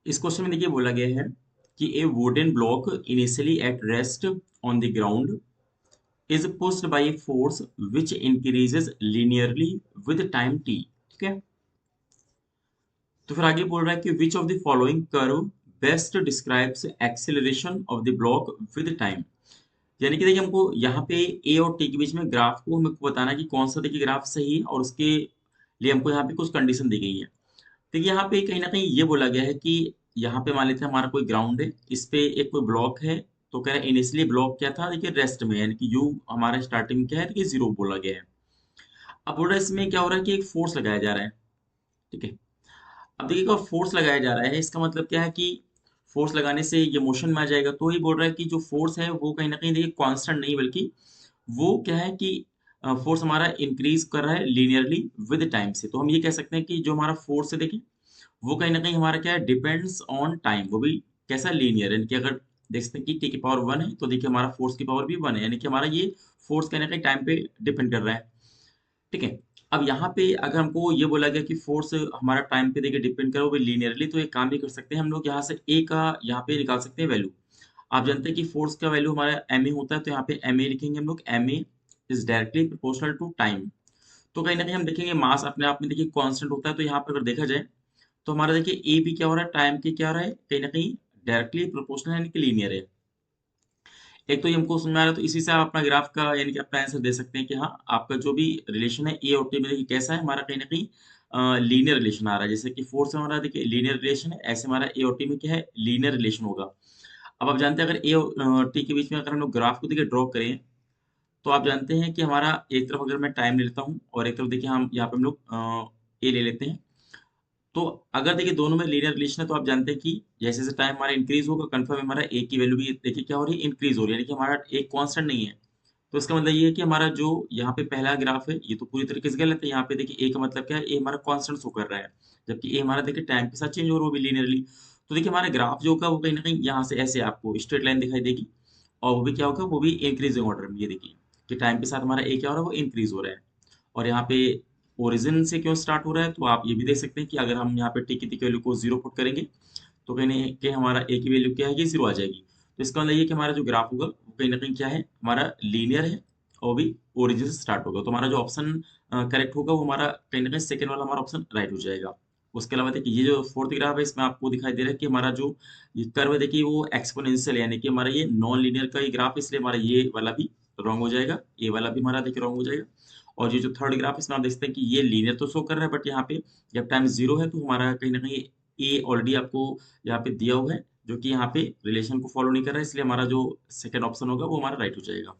इस क्वेश्चन में देखिए बोला गया है कि a wooden block initially at rest on the ground is pushed by a force which increases linearly with time T. ठीक है, तो फिर आगे बोल रहा है कि which of the following curve best describes acceleration of the block with time. यानी कि देखिए हमको यहाँ पे ए और टी के बीच में ग्राफ को हमको बताना है कि कौन सा देखिए ग्राफ सही है, और उसके लिए हमको यहाँ पे कुछ कंडीशन दी गई है। देखिए यहाँ पे कहीं ना कहीं ये बोला गया है कि यहाँ पे मान लेते हैं हमारा कोई ग्राउंड है, इस पे एक कोई ब्लॉक है। तो कह रहा है इनिशियली ब्लॉक क्या था, देखिए रेस्ट में, यानी कि यू हमारा स्टार्टिंग क्या है, देखिए जीरो बोला गया है। अब बोल रहा है इसमें क्या हो रहा है कि एक फोर्स लगाया जा रहा है। ठीक है, अब देखिएगा फोर्स लगाया जा रहा है, इसका मतलब क्या है कि फोर्स लगाने से ये मोशन में आ जाएगा। तो ये बोल रहा है कि जो फोर्स है वो कहीं ना कहीं देखिए कांस्टेंट नहीं, बल्कि वो क्या है कि फोर्स हमारा इंक्रीज कर रहा है लीनियरली विद टाइम से। तो हम ये कह सकते हैं कि जो हमारा फोर्स है देखिए वो कहीं ना कहीं हमारा क्या है, डिपेंड्स ऑन टाइम। वो भी कैसा, लीनियर, यानी कि अगर देख सकते हैं कि टी की पावर वन है तो देखिए हमारा फोर्स की पावर भी वन है, यानी कि हमारा ये फोर्स कहीं ना कहीं टाइम पे डिपेंड कर रहा है। ठीक है, अब यहाँ पे अगर हमको ये बोला गया कि फोर्स हमारा टाइम पे देखिए डिपेंड करे वो भी लीनियरली, तो एक काम भी कर सकते हैं हम लोग, यहाँ से ए का यहाँ पे निकाल सकते हैं वैल्यू। आप जानते हैं कि फोर्स का वैल्यू हमारा एम ए होता है, तो यहाँ पे एम ए लिखेंगे हम लोग। M a is directly proportional to time. तो कहीं ना कहीं हम देखेंगे मास अपने आप में देखिए कांस्टेंट होता है, तो यहाँ पे अगर देखा जाए तो हमारा देखिए ए भी क्या हो रहा है, टाइम के क्या हो रहा है, कहीं ना कहीं डायरेक्टली प्रोपोर्शनल यानी कि लीनियर है। एक तो ये हमको समझ में आ रहा है, तो इसी से आप अपना ग्राफ का यानी कि अपना आंसर दे सकते हैं कि हाँ आपका जो भी रिलेशन है ए और टी में देखिए कैसा है, हमारा कहीं ना कहीं लीनियर रिलेशन आ रहा है। जैसे कि फोर्स हमारा देखिए लीनियर रिलेशन है, ऐसे हमारा ए और टी में क्या है, लीनियर रिलेशन होगा। अब आप जानते हैं अगर ए और टी के बीच में अगर हम लोग ग्राफ को देखिए ड्रॉ करें, तो आप जानते हैं कि हमारा एक तरफ अगर मैं टाइम ले लेता हूँ और एक तरफ देखिए हम यहाँ पे हम लोग ए ले लेते हैं। तो अगर देखिए दोनों में लीनियर रिलेशन है तो आप जानते हैं कि जैसे जैसे टाइम हमारा इंक्रीज होगा, कन्फर्म हमारा ए की वैल्यू भी देखिए क्या हो रही है, इंक्रीज हो रही है, यानी कि हमारा एक कांस्टेंट नहीं है। तो इसका मतलब ये है कि हमारा जो यहाँ पे पहला ग्राफ है ये तो पूरी तरीके से गलत है। यहाँ पे देखिए ए का मतलब क्या है, ए हमारा कांस्टेंट शो कर रहा है, जबकि ए हमारा देखिए टाइम के साथ चेंज हो रहा है वो भी लीनियरली। तो देखिए हमारा ग्राफ जो होगा वो कहीं ना कहीं यहाँ से ऐसे आपको स्ट्रेट लाइन दिखाई देगी, और वो भी क्या होगा, वो भी इंक्रीजिंग ऑर्डर में। ये देखिए कि टाइम के साथ हमारा ए क्या हो रहा है, वो इंक्रीज हो रहा है। और यहाँ पे ओरिजिन से क्यों स्टार्ट हो रहा है, तो आप ये भी देख सकते हैं कि अगर हम यहाँ पे टी की वैल्यू को जीरो पुट करेंगे तो कहीं ना कहीं हमारा ए की वैल्यू क्या है, ये जीरो आ जाएगी। तो इसका मतलब ये कि हमारा जो ग्राफ होगा वो कहीं ना कहीं क्या है, हमारा लीनियर है, और भी ओरिजिन से स्टार्ट होगा। तो हमारा जो ऑप्शन करेक्ट होगा वो हमारा कहीं ना कहीं सेकंड वाला हमारा ऑप्शन राइट हो जाएगा। उसके अलावा देखिए ये जो फोर्थ ग्राफ है इसमें आपको दिखाई दे रहा है कि हमारा जो ये कर्व है देखिए वो एक्सपोनेंशियल है, यानी कि हमारा ये नॉन लीनियर का ही ग्राफ है, इसलिए हमारा ये वाला भी रॉन्ग हो जाएगा, ये वाला भी हमारा देखिए रॉन्ग हो जाएगा। और ये जो थर्ड ग्राफ इसमें आप देख सकते हैं कि ये लीनियर तो शो कर रहा है, बट यहाँ पे जब टाइम जीरो है तो हमारा कहीं ना कहीं ए ऑलरेडी आपको यहाँ पे दिया हुआ है, जो कि यहाँ पे रिलेशन को फॉलो नहीं कर रहा है, इसलिए हमारा जो सेकंड ऑप्शन होगा वो हमारा राइट हो जाएगा।